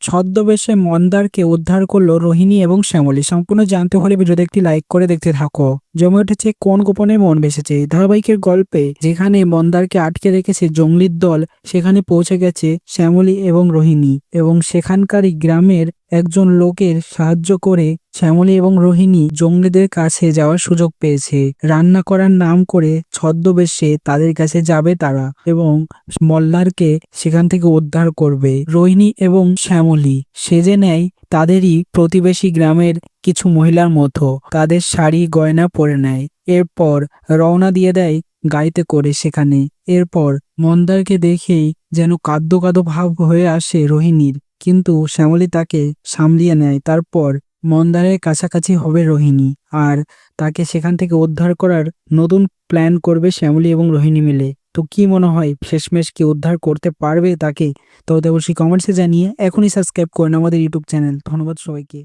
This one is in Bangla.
ছদ্মবেশে মন্দারকে উদ্ধার করলো রোহিণী এবং শ্যামলী। সম্পূর্ণ জানতে হলে ভিডিওতে একটি লাইক করে দেখতে থাকো। জমে উঠেছে কোন গোপনে মন ভেসেছে ধারাবাহিকের গল্পে। যেখানে মন্দারকে আটকে রেখেছে জঙ্গলির দল, সেখানে পৌঁছে গেছে শ্যামলী এবং রোহিণী, এবং সেখানকারই গ্রামের একজন লোকের সাহায্য করে শ্যামলী এবং রোহিণী জঙ্গলিদের কাছে যাওয়ার সুযোগ পেয়েছে। রান্না করার নাম করে ছদ্মবেশে তাদের কাছে যাবে তারা, এবং মল্লারকে সেখান থেকে উদ্ধার করবে। রোহিণী এবং শ্যামলী সেজে নেয় তাদেরই প্রতিবেশী গ্রামের কিছু মহিলার মতো, তাদের শাড়ি গয়না পরে নেয়। এরপর রওনা দিয়ে দেয় গাড়িতে করে সেখানে। এরপর মন্দারকে দেখেই যেন কাঁদো কাঁদো ভাব হয়ে আসে রোহিণীর, কিন্তু শ্যামলী তাকে সামলিয়ে নেয়। তারপর মন্দারের কাছাকাছি হবে রোহিণী, আর তাকে সেখান থেকে উদ্ধার করার নতুন প্ল্যান করবে শ্যামলী এবং রোহিণী মিলে। তো কি মনে হয়, শেষমেশ কি উদ্ধার করতে পারবে তাকে? তো অবশ্যই কমেন্টসে জানিয়ে এখনই সাবস্ক্রাইব করুন আমাদের ইউটিউব চ্যানেল। ধন্যবাদ সবাইকে।